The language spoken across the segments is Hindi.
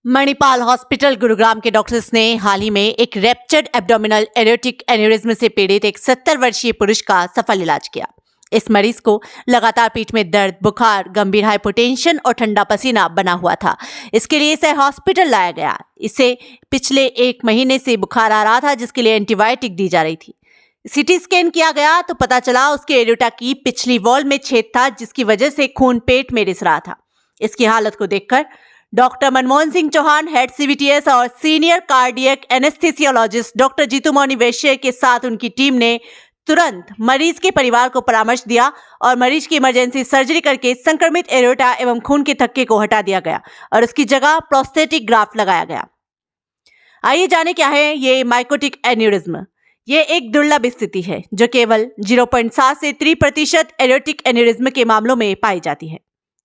मणिपाल हॉस्पिटल गुरुग्राम के डॉक्टर्स ने हाल ही में एक रेप्चर्ड एब्डोमिनल एरोटिक एन्यूरिज्म से पीड़ित एक 70 वर्षीय पुरुष का सफल इलाज किया। इस मरीज को लगातार पीठ में दर्द, बुखार, गंभीर हाइपोटेंशन और ठंडा पसीना बना हुआ था। इसके लिए इसे हॉस्पिटल लाया गया। इसे पिछले 1 महीने से बुखार आ रहा था, जिसके लिए एंटीबायोटिक दी जा रही थी। सीटी स्कैन किया गया तो पता चला उसके एरोटा की पिछली वॉल में छेद था, जिसकी वजह से खून पेट में रिस रहा था। इसकी हालत को देखकर doctor Manmohan Singh Chauhan, head CBTS और senior cardiac anaesthesiologist doctor Jitu Mouni Vaishya के साथ उनकी टीम ने तुरंत मरीज के परिवार को परामर्श दिया और मरीज की इमरजेंसी सर्जरी करके संक्रमित एरोटा एवं खून के थक्के को हटा दिया गया और उसकी जगह प्रोस्थेटिक ग्राफ्ट लगाया गया। आइए जाने क्या है ये माइकोटिक एन्यूरिज्म। ये एक दुर्लभ स्थिति है जो केवल 0.7 से 3% एरोटिक एन्यूरिज्म के मामलों में पाई जाती है।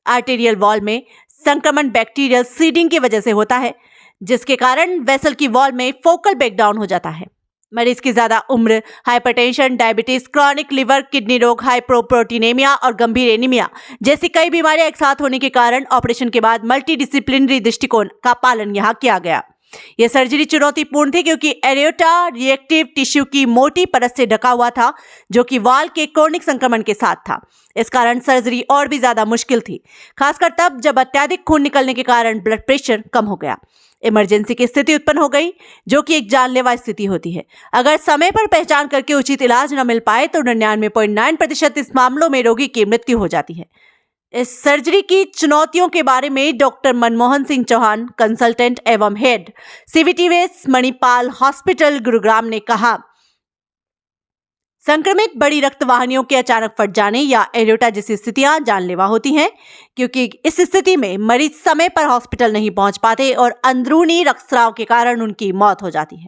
आर्टेरियल वॉल में संक्रमण बैक्टीरियल सीडिंग की वजह से होता है, जिसके कारण वेसल की वॉल में फोकल ब्रेकडाउन हो जाता है। मरीज की ज्यादा उम्र, hypertension, diabetes, chronic liver kidney रोग, हाइपोप्रोटीनेमिया और गंभीर एनीमिया जैसी कई बीमारियां एक साथ होने के कारण ऑपरेशन के बाद मल्टीडिसिप्लिनरी दृष्टिकोण का पालन यहाँ किया गया। यह सर्जरी चुनौतीपूर्ण थी क्योंकि एरियोटा रिएक्टिव टिश्यू की मोटी परत से ढका हुआ था, जो कि वाल के क्रोनिक संक्रमण के साथ था। इस कारण सर्जरी और भी ज्यादा मुश्किल थी, खासकर तब जब अत्यधिक खून निकलने के कारण ब्लड प्रेशर कम हो गया। इमरजेंसी की स्थिति उत्पन्न हो गई, जो कि एक जानलेवा स्थिति होती है। अगर समय पर पहचान करके उचित इलाज न मिल पाए तो 99.9% इस मामलों में रोगी की मृत्यु हो जाती है। इस सर्जरी की चुनौतियों के बारे में डॉक्टर मनमोहन सिंह चौहान, कंसल्टेंट एवं हेड सीबीटीएस मणिपाल हॉस्पिटल गुरुग्राम ने कहा, संक्रमित बड़ी रक्त वाहिनियों के अचानक फट जाने या एरोटा जैसी स्थितियां जानलेवा होती हैं, क्योंकि इस स्थिति में मरीज समय पर हॉस्पिटल नहीं पहुंच पाते और अंदरूनी रक्तस्राव के कारण उनकी मौत हो जाती है।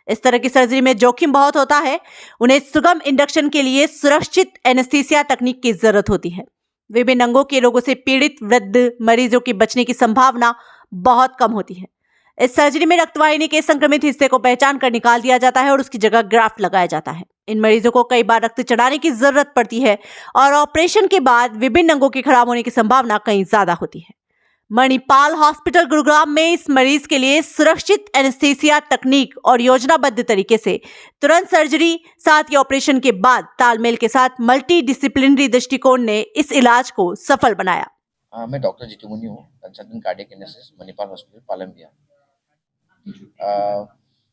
इस तरह की सर्जरी में जोखिम बहुत होता है। उन्हें सुगम इंडक्शन के लिए सुरक्षित एनेस्थीसिया तकनीक की जरूरत होती है। विभिन्न अंगों के रोगों से पीड़ित वृद्ध मरीजों की बचने की संभावना बहुत कम होती है। इस सर्जरी में रक्तवाहिनी के संक्रमित हिस्से को पहचान कर निकाल दिया जाता है और उसकी जगह ग्राफ्ट लगाया जाता है। इन मरीजों को कई बार रक्त चढ़ाने की जरूरत पड़ती है और ऑपरेशन के बाद विभिन्न अंगों के खराब होने की संभावना कहीं ज्यादा होती है। मणिपाल हॉस्पिटल गुरुग्राम में इस मरीज के लिए सुरक्षित एनेस्थीसिया तकनीक और योजनाबद्ध तरीके से तुरंत सर्जरी, साथ ही ऑपरेशन के बाद तालमेल के साथ मल्टी डिसिप्लिनरी दृष्टिकोण ने इस इलाज को सफल बनाया। मैं डॉक्टर जीतू मौनी हूँ, consultant cardiac anaesthetist Manipal hospital Palampur.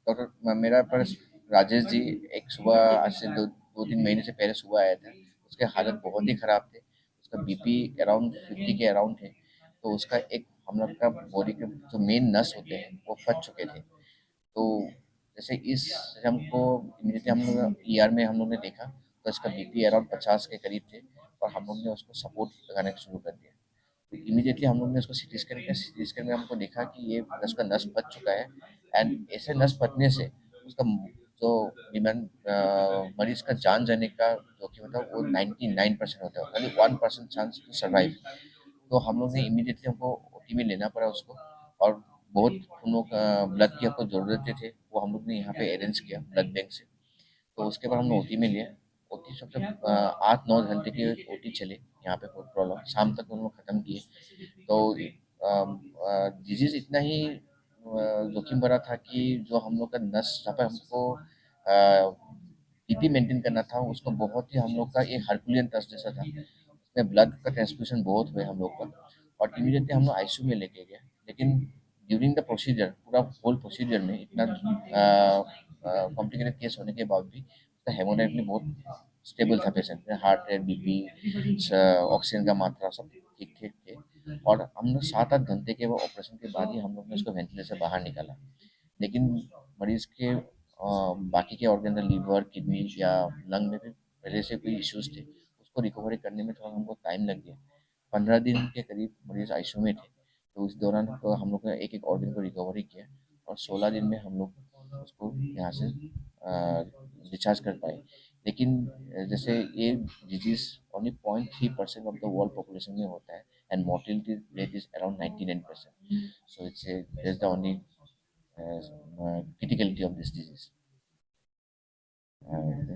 Doctor मेरा पास राजेश जी एक सुबह आज से 2-3 महीने से पहले सुबह आया था। उसके हालत बहुत ही ख़राब थे। उसका बीपी अराउंड 50 के अराउंड है। तो उसका एक हम लोग का बॉडी के जो मेन नस होते हैं वो फट चुके थे। तो जैसे इस हमको इमीडिएटली हम लोग ईआर में हम लोग ने देखा तो इसका बीपी अराउंड 50 के करीब थे और हम लोग ने उसको सपोर्ट लगाना शुरू कर दिया। तो इमीडिएटली हम लोग ने उसको सीटी स्कैन किया। सीटी स्कैन में हमको देखा कि ये उसका नस फट चुका है एंड ऐसे नस फटने से उसका जो मरीज का जान जाने का जोखिम होता है वो 99% होता है, खाली 1% चांस टू सर्वाइव। तो हम लोग ने इमीडिएटली हमको ओटी में लेना पड़ा उसको और बहुत हम लोग ब्लड की हमको ज़रूरत थे, वो हम लोग ने यहाँ पे अरेंज किया ब्लड बैंक से। तो उसके बाद हमने ओटी में लिया। ओटी सबसे 8-9 घंटे की ओटी चले यहाँ पे प्रॉब्लम, शाम तक उन्होंने ख़त्म किए। तो डिजीज़ इतना ही जोखिम भरा था कि जो हम लोग का नस जहाँ पे हमको बीपी मेंटेन करना था उसको बहुत ही हम लोग का एक हरकुलियन टास्क जैसा था। उसमें ब्लड का ट्रांसफ्यूजन बहुत हुए हम लोग का और इमीडिएटली हम लोग आईसीयू में लेके गए। लेकिन ड्यूरिंग द प्रोसीजर, पूरा होल प्रोसीजर में इतना कॉम्प्लिकेटेड केस होने के बाद भी उसका हेमोडायनामिक बहुत स्टेबल था। पेशेंट में हार्ट रेट, बीपी, ऑक्सीजन का मात्रा सब ठीक ठीक थे और हम लोग 7-8 घंटे के वो ऑपरेशन के बाद ही हम लोग ने उसको वेंटिलेटर से बाहर निकाला। लेकिन मरीज के बाकी के ऑर्गन, लीवर, किडनी या लंग में भी पहले से कोई इश्यूज थे, उसको रिकवरी करने में थोड़ा हमको टाइम लग गया। 15 दिन के करीब मरीज आईसीयू में थे। तो उस दौरान तो हम लोग ने एक एक ऑर्गन को रिकवरी किया और 16 दिन में हम लोग उसको यहाँ से डिस्चार्ज कर पाए। लेकिन जैसे ये disease only 0.3% of the world population में होता है and mortality rate is around 99%। So it's the only criticality of this disease.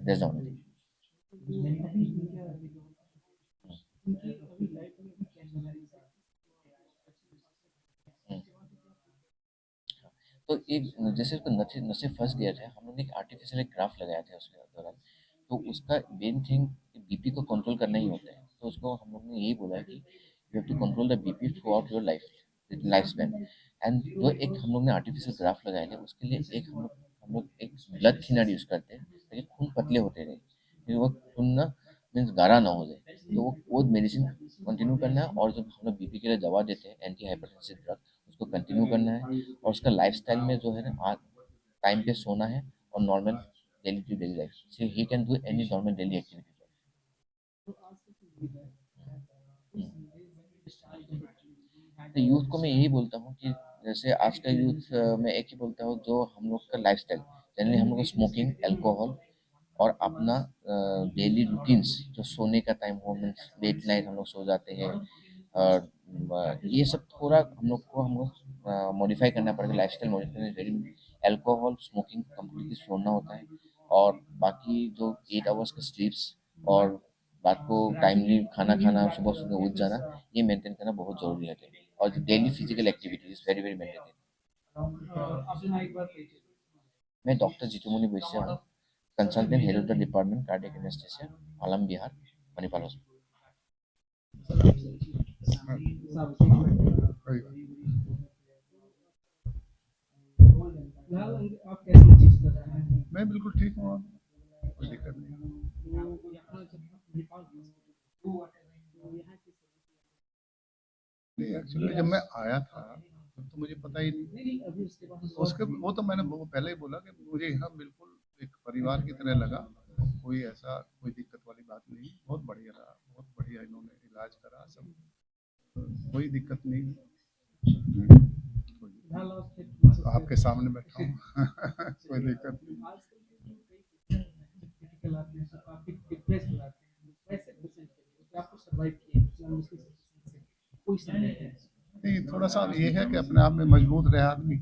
That's the only thing. तो एक जैसे उसको नशे नशे फंस गया था, हम लोग ने एक आर्टिफिशियल ग्राफ लगाया था उसके दौरान। तो उसका मेन थिंग बीपी को कंट्रोल करना ही होता है। तो उसको हम लोग ने यही बोला है कि you have to control the BP throughout your life span. And जो एक हम लोग ने आर्टिफिशियल ग्राफ लगाया है, उसके लिए एक हम लोग एक ब्लड थिनर यूज करते हैं ताकि खून पतले होते रहे, फिर वो खून ना मीन्स गाढ़ा ना हो जाए। तो वो मेडिसिन कंटिन्यू करना है। और जब हम लोग बीपी के लिए दवा देते हैं एंटी हाइपरटेंसिव ड्रग, उसको कंटिन्यू करना है। और उसका लाइफस्टाइल में जो है ना, टाइम पे सोना है और normal daily to daily life, so he can do any normal daily activity. तो यूथ को मैं यही बोलता हूँ कि जैसे आज का यूथ मैं एक ही बोलता हूँ, जो हम लोग का लाइफस्टाइल जनरली हम लोग को स्मोकिंग, अल्कोहल और अपना डेली रूटीन्स, जो सोने का टाइम हो, मीन्स लेट नाइट हम लोग सो जाते हैं। और ये सब थोड़ा हम लोग मॉडिफाई करना पड़ेगा। Lifestyle modify very, alcohol smoking completely छोड़ना होता है। और बाकी जो 8 आवर्स का स्लीप्स और रात को टाइमली खाना खाना, सुबह सुबह उठ जाना, ये मेंटेन करना बहुत जरूरी है। और daily physical activity is very very maintain. मैं डॉक्टर जितुमणि वैश्य हूँ, consultant head of the department cardiac anaesthesia, Alam Bihar, Manipal hospital. मैं बिल्कुल ठीक हूँ, कोई दिक्कत नहीं। नहीं, एक्चुअली जब मैं आया था तब तो मुझे पता ही नहीं। उसके वो तो मैंने वो पहले ही बोला कि मुझे यहाँ बिल्कुल एक परिवार की तरह लगा। कोई ऐसा कोई दिक्कत वाली बात नहीं, बहुत बढ़िया रहा, बहुत बढ़िया इन्होंने इलाज करा सब, कोई दिक्कत नहीं। आपके सामने बैठा हूँ कोई दिक्कत नहीं। नहीं, थोड़ा सा ये है कि अपने आप में मजबूत रहे आदमी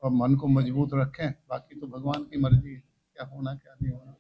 और मन को मजबूत रखें, बाकी तो भगवान की मर्जी है, क्या होना क्या नहीं होना।